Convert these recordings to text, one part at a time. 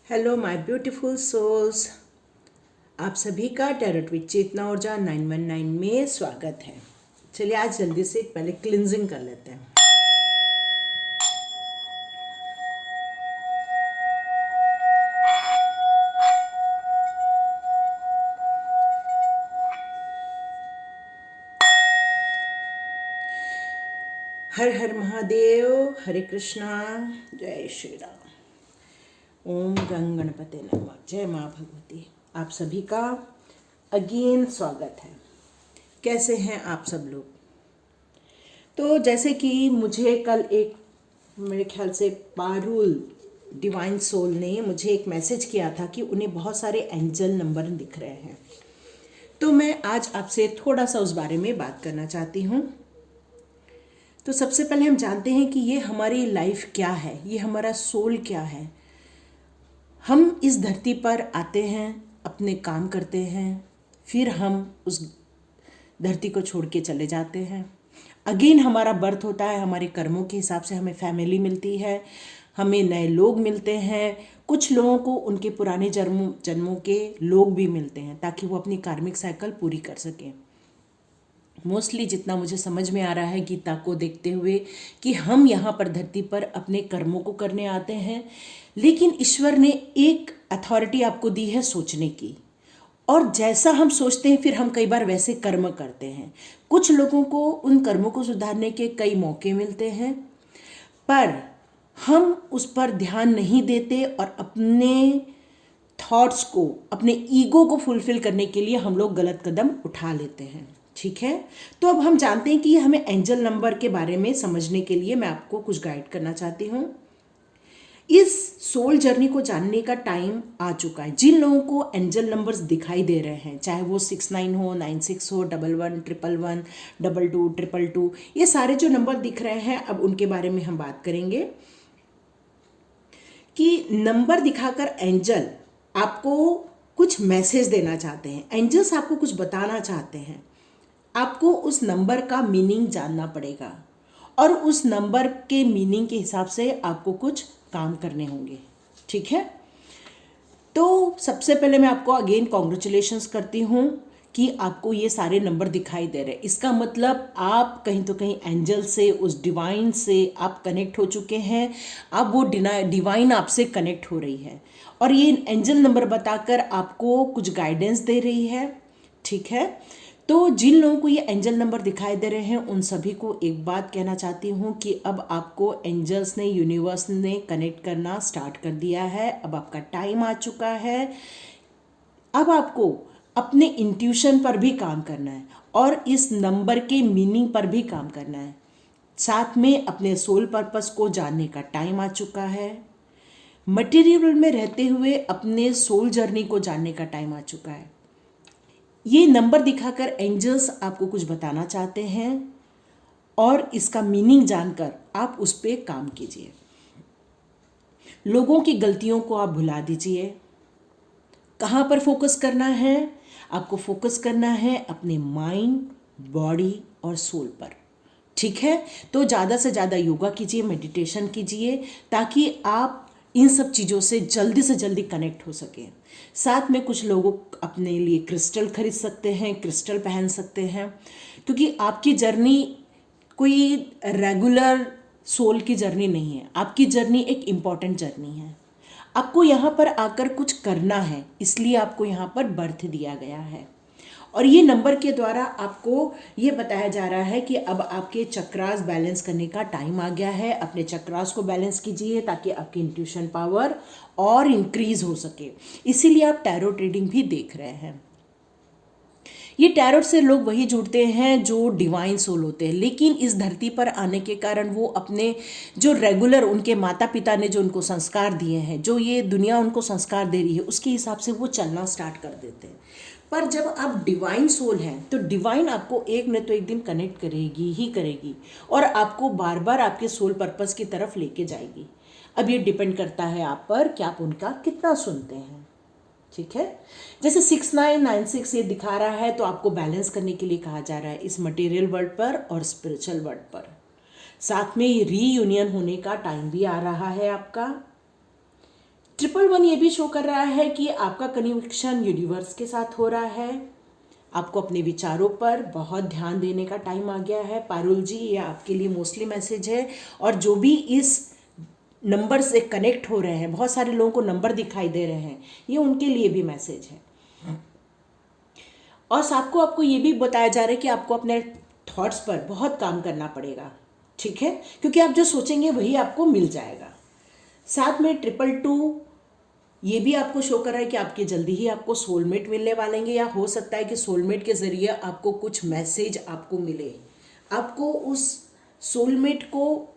Hello my beautiful souls. आप सभी का टैरोट विद चेतना ऊर्जा 919 में स्वागत है। चलिए आज जल्दी से पहले क्लिनजिंग कर लेते हैं। हर हर महादेव, हरे कृष्णा, जय श्री राम। ओम गंग गणपते नमः। जय माँ भगवती। आप सभी का अगेन स्वागत है। कैसे हैं आप सब लोग? तो जैसे कि मुझे कल एक मेरे ख्याल से पारुल डिवाइन सोल ने मुझे एक मैसेज किया था कि उन्हें बहुत सारे एंजल नंबर दिख रहे हैं। तो मैं आज आपसे थोड़ा सा उस बारे में बात करना चाहती हूँ। तो सबसे पहले हम जानते हैं कि ये हमारी लाइफ क्या है, ये हमारा सोल क्या है। हम इस धरती पर आते हैं, अपने काम करते हैं, फिर हम उस धरती को छोड़ के चले जाते हैं। अगेन हमारा बर्थ होता है, हमारे कर्मों के हिसाब से हमें फैमिली मिलती है, हमें नए लोग मिलते हैं। कुछ लोगों को उनके पुराने जन्मों के लोग भी मिलते हैं ताकि वो अपनी कार्मिक साइकिल पूरी कर सकें। मोस्टली जितना मुझे समझ में आ रहा है गीता को देखते हुए कि हम यहाँ पर धरती पर अपने कर्मों को करने आते हैं, लेकिन ईश्वर ने एक अथॉरिटी आपको दी है सोचने की, और जैसा हम सोचते हैं फिर हम कई बार वैसे कर्म करते हैं। कुछ लोगों को उन कर्मों को सुधारने के कई मौके मिलते हैं, पर हम उस पर ध्यान नहीं देते और अपने थॉट्स को, अपने ईगो को फुलफिल करने के लिए हम लोग गलत कदम उठा लेते हैं। ठीक है, तो अब हम जानते हैं कि हमें एंजल नंबर के बारे में समझने के लिए मैं आपको कुछ गाइड करना चाहती हूँ। इस सोल जर्नी को जानने का टाइम आ चुका है। जिन लोगों को एंजल नंबर्स दिखाई दे रहे हैं, चाहे वो 69 हो, 96 हो, 11 111 22 222, ये सारे जो नंबर दिख रहे हैं, अब उनके बारे में हम बात करेंगे कि नंबर दिखाकर एंजल आपको कुछ मैसेज देना चाहते हैं। एंजल्स आपको कुछ बताना चाहते हैं। आपको उस नंबर का मीनिंग जानना पड़ेगा और उस नंबर के मीनिंग के हिसाब से आपको कुछ काम करने होंगे। ठीक है, तो सबसे पहले मैं आपको अगेन कॉन्ग्रेचुलेशंस करती हूँ कि आपको ये सारे नंबर दिखाई दे रहे हैं। इसका मतलब आप कहीं तो कहीं एंजल से, उस डिवाइन से आप कनेक्ट हो चुके हैं। अब वो डिवाइन आपसे कनेक्ट हो रही है और ये एंजल नंबर बताकर आपको कुछ गाइडेंस दे रही है। ठीक है, तो जिन लोगों को ये एंजल नंबर दिखाई दे रहे हैं उन सभी को एक बात कहना चाहती हूँ कि अब आपको एंजल्स ने, यूनिवर्स ने कनेक्ट करना स्टार्ट कर दिया है। अब आपका टाइम आ चुका है। अब आपको अपने इंट्यूशन पर भी काम करना है और इस नंबर के मीनिंग पर भी काम करना है। साथ में अपने सोल पर्पस को जानने का टाइम आ चुका है। मटेरियल में रहते हुए अपने सोल जर्नी को जानने का टाइम आ चुका है। ये नंबर दिखाकर एंजल्स आपको कुछ बताना चाहते हैं और इसका मीनिंग जानकर आप उस पर काम कीजिए। लोगों की गलतियों को आप भुला दीजिए। कहाँ पर फोकस करना है? आपको फोकस करना है अपने माइंड, बॉडी और सोल पर। ठीक है, तो ज़्यादा से ज़्यादा योगा कीजिए, मेडिटेशन कीजिए, ताकि आप इन सब चीज़ों से जल्दी कनेक्ट हो सके। साथ में कुछ लोगों अपने लिए क्रिस्टल खरीद सकते हैं, क्रिस्टल पहन सकते हैं, क्योंकि आपकी जर्नी कोई रेगुलर सोल की जर्नी नहीं है। आपकी जर्नी एक इम्पॉर्टेंट जर्नी है। आपको यहाँ पर आकर कुछ करना है, इसलिए आपको यहाँ पर बर्थ दिया गया है। और ये नंबर के द्वारा आपको ये बताया जा रहा है कि अब आपके चक्रास बैलेंस करने का टाइम आ गया है। अपने चक्रास को बैलेंस कीजिए ताकि आपकी इंट्यूशन पावर और इंक्रीज हो सके। इसीलिए आप टैरो रीडिंग भी देख रहे हैं। ये टैरोट से लोग वही जुड़ते हैं जो डिवाइन सोल होते हैं, लेकिन इस धरती पर आने के कारण वो अपने जो रेगुलर उनके माता पिता ने जो उनको संस्कार दिए हैं, जो ये दुनिया उनको संस्कार दे रही है, उसके हिसाब से वो चलना स्टार्ट कर देते हैं। पर जब आप डिवाइन सोल हैं तो डिवाइन आपको एक न तो एक दिन कनेक्ट करेगी ही करेगी और आपको बार बार आपके सोल पर्पस की तरफ लेके जाएगी। अब ये डिपेंड करता है आप पर कि आप उनका कितना सुनते हैं। ठीक है, जैसे 6996 ये दिखा रहा है तो आपको बैलेंस करने के लिए कहा जा रहा है इस मटेरियल वर्ल्ड पर और स्पिरिचुअल वर्ल्ड पर। साथ में ये रीयूनियन होने का टाइम भी आ रहा है आपका। 111 ये भी शो कर रहा है कि आपका कनेक्शन यूनिवर्स के साथ हो रहा है। आपको अपने विचारों पर बहुत ध्यान देने का टाइम आ गया है। पारुल जी, ये आपके लिए मोस्टली मैसेज है। और जो भी इस नंबर से कनेक्ट हो रहे हैं, बहुत सारे लोगों को नंबर दिखाई दे रहे हैं, ये उनके लिए भी मैसेज है। और साथ को आपको ये भी बताया जा रहा है कि आपको अपने थॉट्स पर बहुत काम करना पड़ेगा, ठीक है, क्योंकि आप जो सोचेंगे वही आपको मिल जाएगा। साथ में 222 ये भी आपको शो कर रहा है कि आपके जल्दी ही आपको सोलमेट मिलने वाले हैं, या हो सकता है कि सोलमेट के ज़रिए आपको कुछ मैसेज आपको मिले। आपको उस सोलमेट को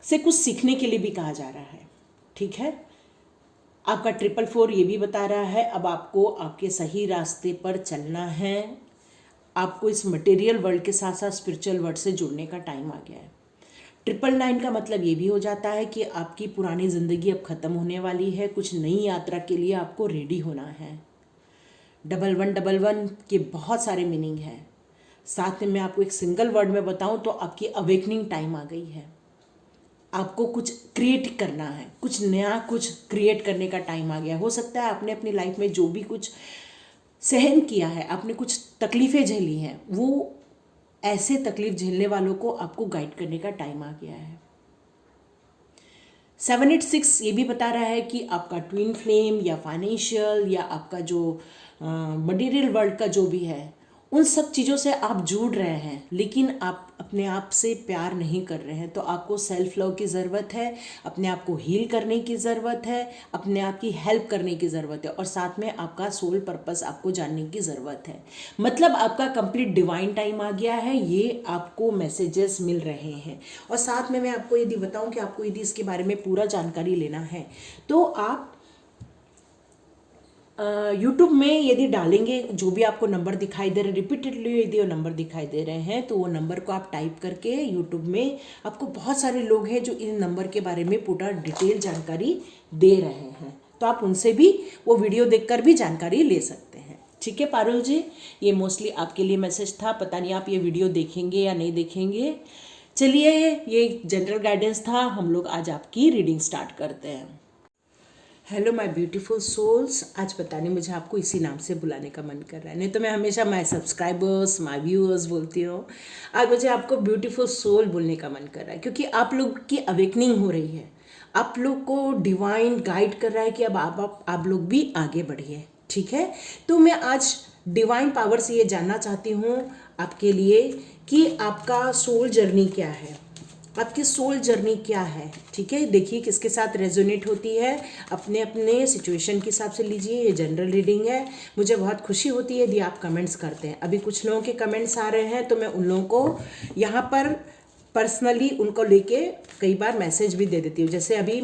से कुछ सीखने के लिए भी कहा जा रहा है, ठीक है। आपका 444 ये भी बता रहा है अब आपको आपके सही रास्ते पर चलना है। आपको इस मटेरियल वर्ल्ड के साथ साथ स्पिरिचुअल वर्ल्ड से जुड़ने का टाइम आ गया है। 999 का मतलब ये भी हो जाता है कि आपकी पुरानी ज़िंदगी अब ख़त्म होने वाली है, कुछ नई यात्रा के लिए आपको रेडी होना है। 1111 के बहुत सारे मीनिंग हैं। साथ में मैं आपको एक सिंगल वर्ड में बताऊं तो आपकी अवेकनिंग टाइम आ गई है। आपको कुछ क्रिएट करना है, कुछ नया कुछ क्रिएट करने का टाइम आ गया। हो सकता है आपने अपनी लाइफ में जो भी कुछ सहन किया है, आपने कुछ तकलीफ़ें झेली हैं, वो ऐसे तकलीफ झेलने वालों को आपको गाइड करने का टाइम आ गया है। 786 ये भी बता रहा है कि आपका ट्विन फ्लेम या फाइनेंशियल या आपका जो मटेरियल वर्ल्ड का जो भी है, उन सब चीज़ों से आप जुड़ रहे हैं, लेकिन आप अपने आप से प्यार नहीं कर रहे हैं। तो आपको सेल्फ लव की ज़रूरत है, अपने आप को हील करने की ज़रूरत है, अपने आप की हेल्प करने की ज़रूरत है, और साथ में आपका सोल पर्पस आपको जानने की ज़रूरत है। मतलब आपका कंप्लीट डिवाइन टाइम आ गया है, ये आपको मैसेजेस मिल रहे हैं। और साथ में मैं आपको यदि बताऊं कि आपको यदि इसके बारे में पूरा जानकारी लेना है तो आप यूट्यूब में यदि डालेंगे, जो भी आपको नंबर दिखाई दे रहे हैं, रिपीटेडली यदि वो नंबर दिखाई दे रहे हैं, तो वो नंबर को आप टाइप करके यूट्यूब में, आपको बहुत सारे लोग हैं जो इन नंबर के बारे में पूरा डिटेल जानकारी दे रहे हैं, तो आप उनसे भी वो वीडियो देखकर भी जानकारी ले सकते हैं। ठीक है पारुल जी, ये मोस्टली आपके लिए मैसेज था। पता नहीं आप ये वीडियो देखेंगे या नहीं देखेंगे। चलिए, ये जनरल गाइडेंस था। हम लोग आज आपकी रीडिंग स्टार्ट करते हैं। हेलो माय ब्यूटीफुल सोल्स, आज पता नहीं मुझे आपको इसी नाम से बुलाने का मन कर रहा है, नहीं तो मैं हमेशा माय सब्सक्राइबर्स, माय व्यूअर्स बोलती हूँ। आज मुझे आपको ब्यूटीफुल सोल बोलने का मन कर रहा है, क्योंकि आप लोग की अवेकनिंग हो रही है। आप लोग को डिवाइन गाइड कर रहा है कि अब आप लोग भी आगे बढ़िए, ठीक है। तो मैं आज डिवाइन पावर से ये जानना चाहती हूँ आपके लिए कि आपका सोल जर्नी क्या है, आपकी सोल जर्नी क्या है, ठीक है। देखिए किसके साथ रेजोनेट होती है, अपने अपने सिचुएशन के हिसाब से लीजिए। ये जनरल रीडिंग है। मुझे बहुत खुशी होती है यदि आप कमेंट्स करते हैं। अभी कुछ लोगों के कमेंट्स आ रहे हैं, तो मैं उन लोगों को यहाँ पर पर्सनली उनको लेके कई बार मैसेज भी दे देती हूँ। जैसे अभी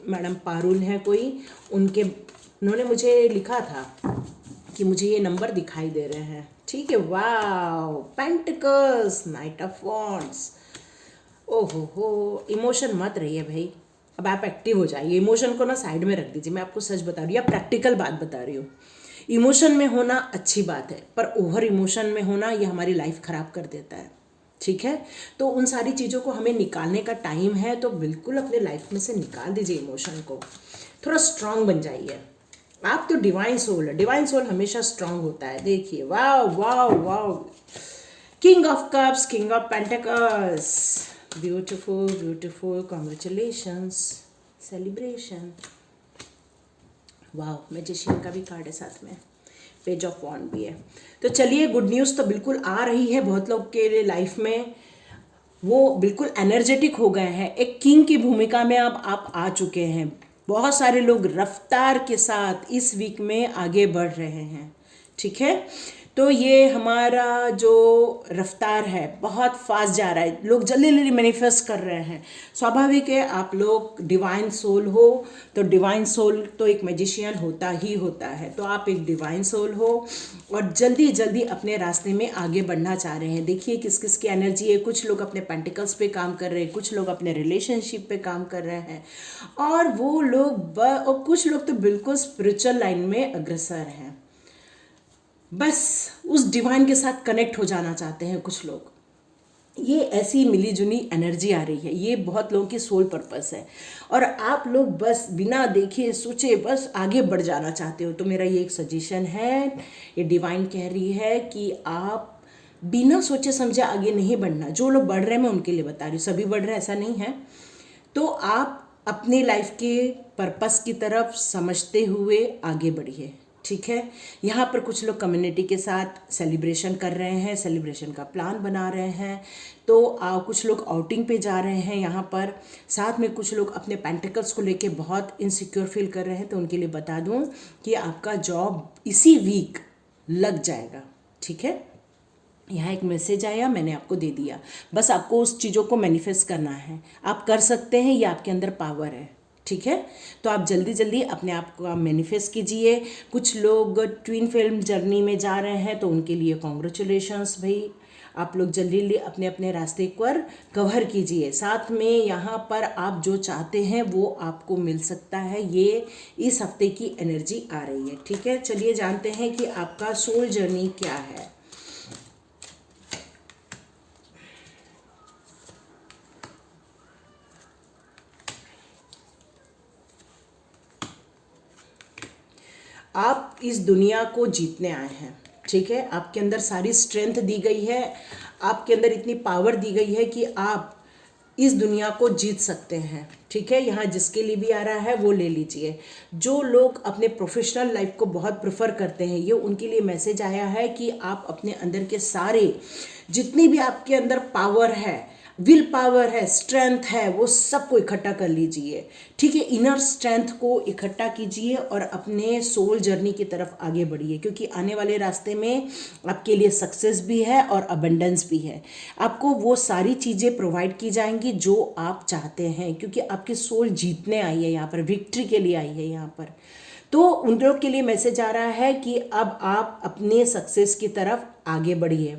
मैडम पारुल हैं कोई, उन्होंने मुझे लिखा था कि मुझे ये नंबर दिखाई दे रहे हैं, ठीक है। वाह, पेंटिकल्स, नाइट ऑफ वॉन्ड्स। ओहो हो, इमोशन मत रहिए भाई, अब आप एक्टिव हो जाइए। इमोशन को ना साइड में रख दीजिए। मैं आपको सच बता रही हूँ, या प्रैक्टिकल बात बता रही हूँ। इमोशन में होना अच्छी बात है, पर ओवर इमोशन में होना ये हमारी लाइफ ख़राब कर देता है, ठीक है। तो उन सारी चीज़ों को हमें निकालने का टाइम है, तो बिल्कुल अपने लाइफ में से निकाल दीजिए इमोशन को। थोड़ा स्ट्रांग बन जाइए। आप तो डिवाइन सोल है, डिवाइन सोल हमेशा स्ट्रांग होता है। देखिए, वाह वाह वाह, king of cups, king of pentacles, beautiful beautiful, congratulations, celebration. वाह, मैजिशियन का भी कार्ड है साथ में, पेज ऑफ वॉन्ड भी है। तो चलिए, गुड न्यूज़ तो बिल्कुल आ रही है बहुत लोग के लाइफ में। वो बिल्कुल एनर्जेटिक हो गए हैं, एक किंग की भूमिका में अब आप आ चुके हैं। बहुत सारे लोग रफ्तार के साथ इस वीक में आगे बढ़ रहे हैं, ठीक है। तो ये हमारा जो रफ्तार है बहुत फास्ट जा रहा है, लोग जल्दी जल्दी मैनिफेस्ट कर रहे हैं। स्वाभाविक है, आप लोग डिवाइन सोल हो, तो डिवाइन सोल तो एक मैजिशियन होता ही होता है। तो आप एक डिवाइन सोल हो और जल्दी जल्दी अपने रास्ते में आगे बढ़ना चाह रहे हैं। देखिए किस किस की एनर्जी है। कुछ लोग अपने पेंटिकल्स पे काम कर रहे हैं, कुछ लोग अपने रिलेशनशिप पे काम कर रहे हैं, और वो लोग और कुछ लोग तो बिल्कुल स्पिरिचुअल लाइन में अग्रसर हैं। बस उस डिवाइन के साथ कनेक्ट हो जाना चाहते हैं कुछ लोग। ये ऐसी मिली जुली एनर्जी आ रही है, ये बहुत लोगों की सोल पर्पस है। और आप लोग बस बिना देखे सोचे बस आगे बढ़ जाना चाहते हो, तो मेरा ये एक सजेशन है, ये डिवाइन कह रही है कि आप बिना सोचे समझे आगे नहीं बढ़ना। जो लोग बढ़ रहे हैं मैं उनके लिए बता रही हूँ, सभी बढ़ रहे हैं ऐसा नहीं है। तो आप अपने लाइफ के पर्पस की तरफ समझते हुए आगे बढ़िए, ठीक है। यहाँ पर कुछ लोग कम्युनिटी के साथ सेलिब्रेशन कर रहे हैं, सेलिब्रेशन का प्लान बना रहे हैं। तो कुछ लोग आउटिंग पे जा रहे हैं यहाँ पर। साथ में कुछ लोग अपने पेंटिकल्स को लेके बहुत इनसिक्योर फील कर रहे हैं, तो उनके लिए बता दूँ कि आपका जॉब इसी वीक लग जाएगा, ठीक है। यहाँ एक मैसेज आया, मैंने आपको दे दिया, बस आपको उस चीज़ों को मैनिफेस्ट करना है। आप कर सकते हैं, ये आपके अंदर पावर है, ठीक है। तो आप जल्दी जल्दी अपने आप को मैनिफेस्ट कीजिए। कुछ लोग ट्विन फिल्म जर्नी में जा रहे हैं, तो उनके लिए कॉन्ग्रेचुलेशंस भाई। आप लोग जल्दी जल्दी अपने अपने रास्ते पर कवर कीजिए। साथ में यहाँ पर आप जो चाहते हैं वो आपको मिल सकता है, ये इस हफ्ते की एनर्जी आ रही है, ठीक है। चलिए जानते हैं कि आपका सोल जर्नी क्या है। आप इस दुनिया को जीतने आए हैं, ठीक है। आपके अंदर सारी स्ट्रेंथ दी गई है, आपके अंदर इतनी पावर दी गई है कि आप इस दुनिया को जीत सकते हैं, ठीक है। यहाँ जिसके लिए भी आ रहा है वो ले लीजिए। जो लोग अपने प्रोफेशनल लाइफ को बहुत प्रेफर करते हैं, ये उनके लिए मैसेज आया है कि आप अपने अंदर के सारे जितनी भी आपके अंदर पावर है, विल पावर है, स्ट्रेंथ है, वो सबको इकट्ठा कर लीजिए, ठीक है। इनर स्ट्रेंथ को इकट्ठा कीजिए और अपने सोल जर्नी की तरफ आगे बढ़िए, क्योंकि आने वाले रास्ते में आपके लिए सक्सेस भी है और अबंडेंस भी है। आपको वो सारी चीज़ें प्रोवाइड की जाएंगी जो आप चाहते हैं, क्योंकि आपकी सोल जीतने आई है यहाँ पर, विक्ट्री के लिए आई है यहाँ पर। तो उन लोग के लिए मैसेज आ रहा है कि अब आप अपने सक्सेस की तरफ आगे बढ़िए,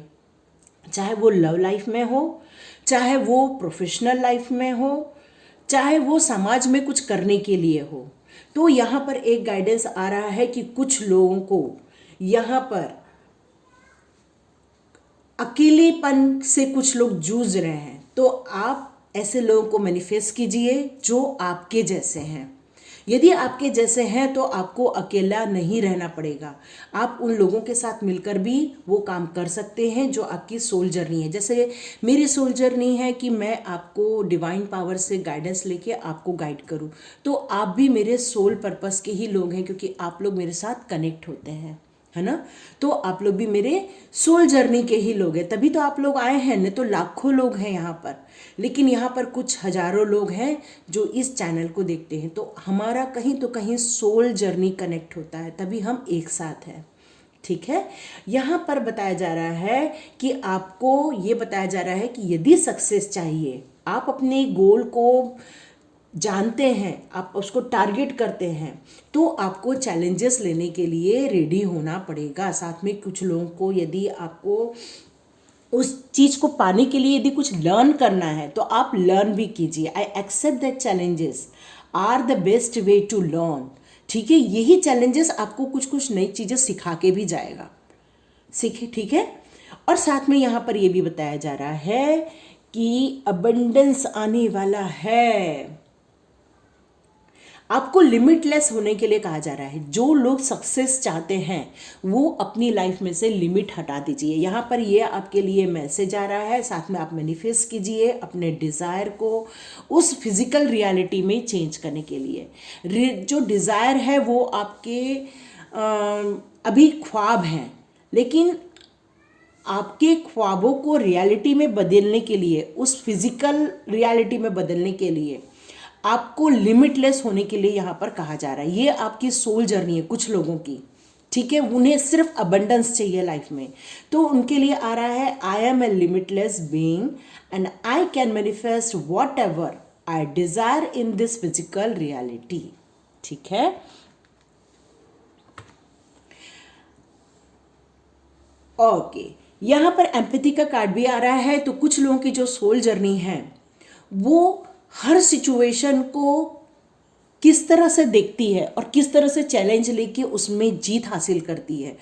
चाहे वो लव लाइफ में हो, चाहे वो प्रोफेशनल लाइफ में हो, चाहे वो समाज में कुछ करने के लिए हो। तो यहाँ पर एक गाइडेंस आ रहा है कि कुछ लोगों को यहाँ पर अकेलेपन से कुछ लोग जूझ रहे हैं, तो आप ऐसे लोगों को मैनिफेस्ट कीजिए जो आपके जैसे हैं। यदि आपके जैसे हैं तो आपको अकेला नहीं रहना पड़ेगा, आप उन लोगों के साथ मिलकर भी वो काम कर सकते हैं जो आपकी सोल जर्नी है। जैसे मेरी सोल जर्नी है कि मैं आपको डिवाइन पावर से गाइडेंस लेके आपको गाइड करूं, तो आप भी मेरे सोल पर्पस के ही लोग हैं, क्योंकि आप लोग मेरे साथ कनेक्ट होते हैं, है ना। तो आप लोग भी मेरे सोल जर्नी के ही लोग हैं, तभी तो आप लोग आए हैं। नहीं तो लाखों लोग हैं यहाँ पर, लेकिन यहाँ पर कुछ हजारों लोग हैं जो इस चैनल को देखते हैं। तो हमारा कहीं तो कहीं सोल जर्नी कनेक्ट होता है, तभी हम एक साथ हैं, ठीक है। यहाँ पर बताया जा रहा है कि आपको ये बताया जा रहा है कि यदि सक्सेस चाहिए, आप अपने गोल को जानते हैं, आप उसको टारगेट करते हैं, तो आपको चैलेंजेस लेने के लिए रेडी होना पड़ेगा। साथ में कुछ लोगों को यदि आपको उस चीज़ को पाने के लिए यदि कुछ लर्न करना है, तो आप लर्न भी कीजिए। I accept that challenges are the best way to learn, ठीक है। यही चैलेंजेस आपको कुछ कुछ नई चीज़ें सिखा के भी जाएगा, सीखे, ठीक है। और साथ में यहाँ पर ये भी बताया जा रहा है कि अबंडेंस आने वाला है। आपको लिमिटलेस होने के लिए कहा जा रहा है। जो लोग सक्सेस चाहते हैं वो अपनी लाइफ में से लिमिट हटा दीजिए। यहाँ पर ये आपके लिए मैसेज आ रहा है। साथ में आप मैनिफेस्ट कीजिए अपने डिज़ायर को उस फिजिकल रियलिटी में चेंज करने के लिए। जो डिज़ायर है वो आपके अभी ख्वाब हैं, लेकिन आपके ख्वाबों को रियलिटी में बदलने के लिए, उस फिजिकल रियलिटी में बदलने के लिए आपको लिमिटलेस होने के लिए यहाँ पर कहा जा रहा है। ये आपकी सोल जर्नी है कुछ लोगों की, ठीक है। उन्हें सिर्फ अबंडेंस चाहिए लाइफ में, तो उनके लिए आ रहा है I am a limitless being and I can manifest whatever I desire in this physical reality, ठीक है। ओके, यहाँ पर एम्पैथी का कार्ड भी आ रहा है। तो कुछ लोगों की जो सोल जर्नी है वो हर सिचुएशन को किस तरह से देखती है और किस तरह से चैलेंज लेके उसमें जीत हासिल करती है,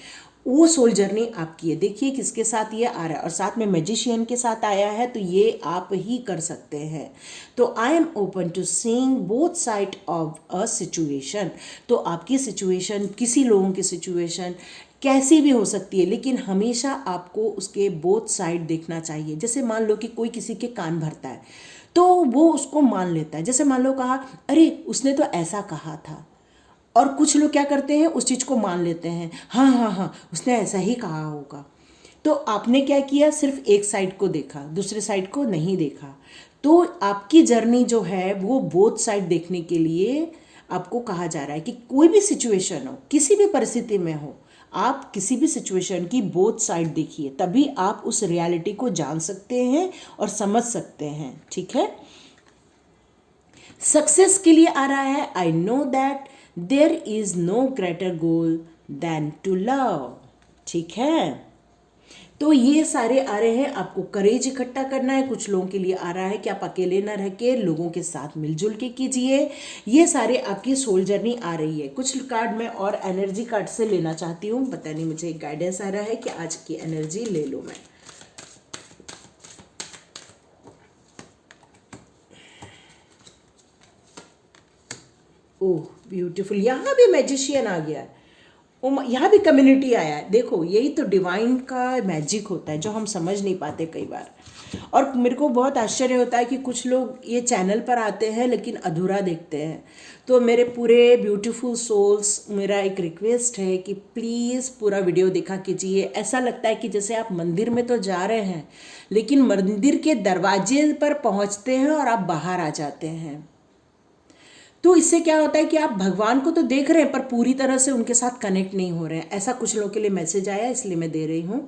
वो सोल जर्नी आपकी है। देखिए किसके साथ ये आ रहा है, और साथ में मैजिशियन के साथ आया है, तो ये आप ही कर सकते हैं। तो I am open to seeing both side of a situation. तो आपकी सिचुएशन, किसी लोगों की सिचुएशन कैसी भी हो सकती है, लेकिन हमेशा आपको उसके बोथ साइड देखना चाहिए। जैसे मान लो कि कोई किसी के कान भरता है, तो वो उसको मान लेता है। जैसे मान लो कहा, अरे उसने तो ऐसा कहा था, और कुछ लोग क्या करते हैं, उस चीज़ को मान लेते हैं, हाँ हाँ हाँ उसने ऐसा ही कहा होगा। तो आपने क्या किया, सिर्फ एक साइड को देखा, दूसरे साइड को नहीं देखा। तो आपकी जर्नी जो है वो बोथ साइड देखने के लिए आपको कहा जा रहा है कि कोई भी सिचुएशन हो, किसी भी परिस्थिति में हो, आप किसी भी सिचुएशन की बोथ साइड देखिए, तभी आप उस रियलिटी को जान सकते हैं और समझ सकते हैं। ठीक है। सक्सेस के लिए आ रहा है, I know that there is no greater goal than to love. ठीक है। तो ये सारे आ रहे हैं, आपको करेज इकट्ठा करना है। कुछ लोगों के लिए आ रहा है कि आप अकेले ना रह के लोगों के साथ मिलजुल के कीजिए। ये सारे आपकी सोल जर्नी आ रही है। कुछ कार्ड मैं और एनर्जी कार्ड से लेना चाहती हूँ, पता नहीं मुझे एक गाइडेंस आ रहा है कि आज की एनर्जी ले लूँ मैं। ओह ब्यूटीफुल, यहाँ भी मैजिशियन आ गया है, यहाँ भी कम्युनिटी आया है। देखो यही तो डिवाइन का मैजिक होता है जो हम समझ नहीं पाते कई बार। और मेरे को बहुत आश्चर्य होता है कि कुछ लोग ये चैनल पर आते हैं लेकिन अधूरा देखते हैं। तो मेरे पूरे ब्यूटीफुल सोल्स, मेरा एक रिक्वेस्ट है कि प्लीज़ पूरा वीडियो देखा कीजिए। ऐसा लगता है कि जैसे आप मंदिर में तो जा रहे हैं, लेकिन मंदिर के दरवाजे पर पहुंचते हैं और आप बाहर आ जाते हैं। तो इससे क्या होता है कि आप भगवान को तो देख रहे हैं पर पूरी तरह से उनके साथ कनेक्ट नहीं हो रहे हैं। ऐसा कुछ लोगों के लिए मैसेज आया, इसलिए मैं दे रही हूँ।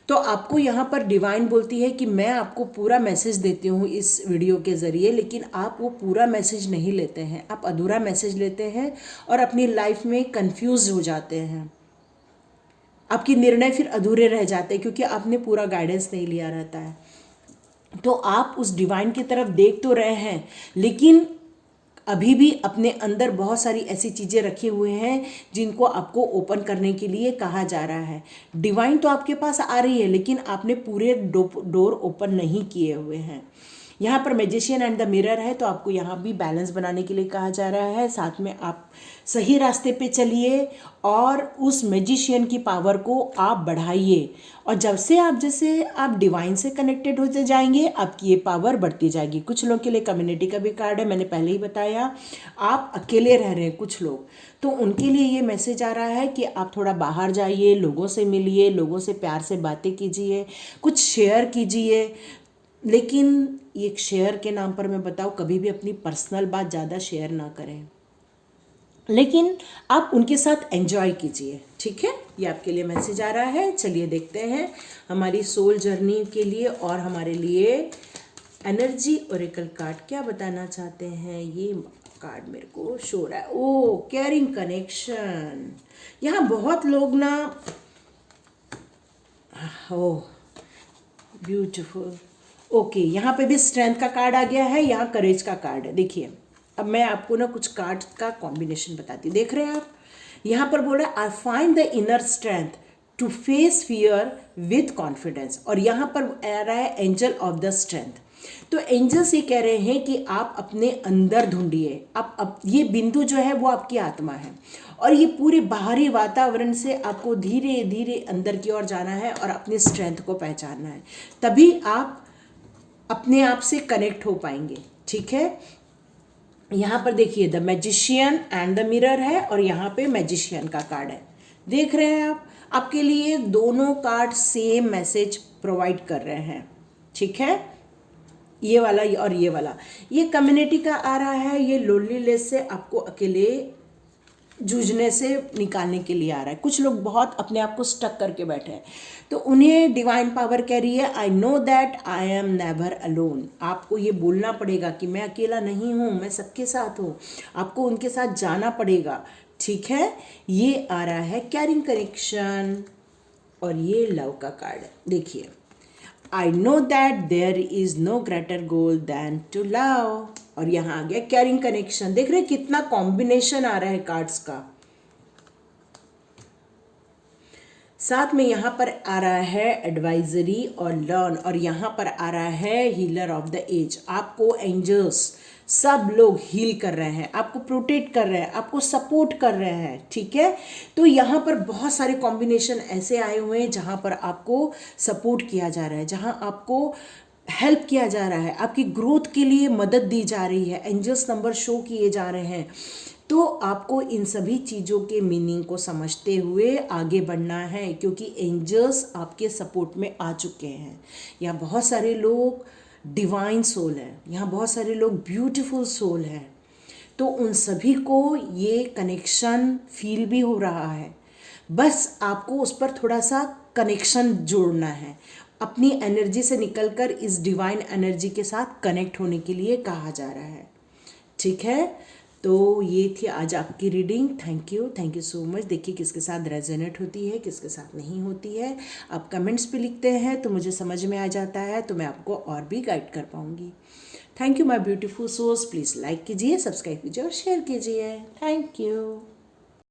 तो आपको यहाँ पर डिवाइन बोलती है कि मैं आपको पूरा मैसेज देती हूँ इस वीडियो के ज़रिए, लेकिन आप वो पूरा मैसेज नहीं लेते हैं, आप अधूरा मैसेज लेते हैं और अपनी लाइफ में कंफ्यूज हो जाते हैं। आपके निर्णय फिर अधूरे रह जाते हैं क्योंकि आपने पूरा गाइडेंस नहीं लिया रहता है। तो आप उस डिवाइन की तरफ देख तो रहे हैं, लेकिन अभी भी अपने अंदर बहुत सारी ऐसी चीज़ें रखे हुए हैं जिनको आपको ओपन करने के लिए कहा जा रहा है। डिवाइन तो आपके पास आ रही है, लेकिन आपने पूरे डोर ओपन नहीं किए हुए हैं। यहाँ पर मैजिशियन एंड द मिरर है, तो आपको यहाँ भी बैलेंस बनाने के लिए कहा जा रहा है। साथ में आप सही रास्ते पे चलिए और उस मैजिशियन की पावर को आप बढ़ाइए। और जैसे आप डिवाइन से कनेक्टेड होते जाएंगे, आपकी ये पावर बढ़ती जाएगी। कुछ लोगों के लिए कम्युनिटी का भी कार्ड है, मैंने पहले ही बताया। आप अकेले रह रहे हैं कुछ लोग, तो उनके लिए ये मैसेज आ रहा है कि आप थोड़ा बाहर जाइए, लोगों से मिलिए, लोगों से प्यार से बातें कीजिए, कुछ शेयर कीजिए। लेकिन एक शेयर के नाम पर मैं बताऊँ, कभी भी अपनी पर्सनल बात ज़्यादा शेयर ना करें, लेकिन आप उनके साथ एंजॉय कीजिए। ठीक है, ये आपके लिए मैसेज आ रहा है। चलिए देखते हैं हमारी सोल जर्नी के लिए और हमारे लिए एनर्जी ओरेकल कार्ड क्या बताना चाहते हैं। ये कार्ड मेरे को शो रहा है, ओ केयरिंग कनेक्शन। यहाँ बहुत लोग ना, ओह ब्यूटीफुल, ओके यहाँ पे भी स्ट्रेंथ का कार्ड आ गया है, यहाँ करेज का कार्ड है। देखिए अब मैं आपको ना कुछ कार्ड का कॉम्बिनेशन बताती हूँ। देख रहे हैं आप, यहाँ पर बोल रहा है I find the inner strength to face fear with confidence, और यहाँ पर आ रहा है एंजल ऑफ द स्ट्रेंथ। तो एंजल्स ये कह रहे हैं कि आप अपने अंदर ढूंढिए। आप ये बिंदु जो है वो आपकी आत्मा है, और ये पूरे बाहरी वातावरण से आपको धीरे धीरे अंदर की ओर जाना है और अपने स्ट्रेंथ को पहचानना है, तभी आप अपने आप से कनेक्ट हो पाएंगे। ठीक है, यहाँ पर देखिए the magician and the mirror है, और यहाँ पे मैजिशियन का कार्ड है। देख रहे हैं आप, आपके लिए दोनों कार्ड सेम मैसेज प्रोवाइड कर रहे हैं। ठीक है, ये वाला और ये वाला, ये कम्युनिटी का आ रहा है। ये लोनलीनेस से, आपको अकेले जूझने से निकालने के लिए आ रहा है। कुछ लोग बहुत अपने आप को स्टक करके बैठे हैं, तो उन्हें डिवाइन पावर कह रही है I know that I am never alone. आपको ये बोलना पड़ेगा कि मैं अकेला नहीं हूँ, मैं सबके साथ हूँ। आपको उनके साथ जाना पड़ेगा। ठीक है, ये आ रहा है कैरिंग कनेक्शन, और ये लव का कार्ड है। देखिए I know that there is no greater goal than to love, और यहाँ आ गया कैरिंग कनेक्शन। देख रहे हैं कितना कॉम्बिनेशन आ रहा है कार्ड्स का। साथ में यहाँ पर आ रहा है एडवाइजरी और लर्न, और यहाँ पर आ रहा है हीलर ऑफ द एज। आपको एंजल्स सब लोग हील कर रहे हैं, आपको प्रोटेक्ट कर रहे हैं, आपको सपोर्ट कर रहे हैं, ठीक है। तो यहाँ पर बहुत सारे कॉम्बिनेशन ऐसे आए हुए हैं जहाँ पर आपको सपोर्ट किया जा रहा है, जहाँ आपको हेल्प किया जा रहा है, आपकी ग्रोथ के लिए मदद दी जा रही है, एंजल्स नंबर शो किए जा रहे हैं। तो आपको इन सभी चीज़ों के मीनिंग को समझते हुए आगे बढ़ना है, क्योंकि एंजल्स आपके सपोर्ट में आ चुके हैं। यहाँ बहुत सारे लोग डिवाइन सोल हैं, यहाँ बहुत सारे लोग ब्यूटीफुल सोल हैं। तो उन सभी को ये कनेक्शन फील भी हो रहा है, बस आपको उस पर थोड़ा सा कनेक्शन जोड़ना है। अपनी एनर्जी से निकलकर इस डिवाइन एनर्जी के साथ कनेक्ट होने के लिए कहा जा रहा है, ठीक है। तो ये थी आज आपकी reading. Thank you so much. देखिए किसके साथ रेजोनेट होती है, किसके साथ नहीं होती है। आप कमेंट्स पे लिखते हैं तो मुझे समझ में आ जाता है, तो मैं आपको और भी गाइड कर पाऊँगी। Thank you my beautiful souls. Please like कीजिए, सब्सक्राइब कीजिए और शेयर कीजिए। Thank you.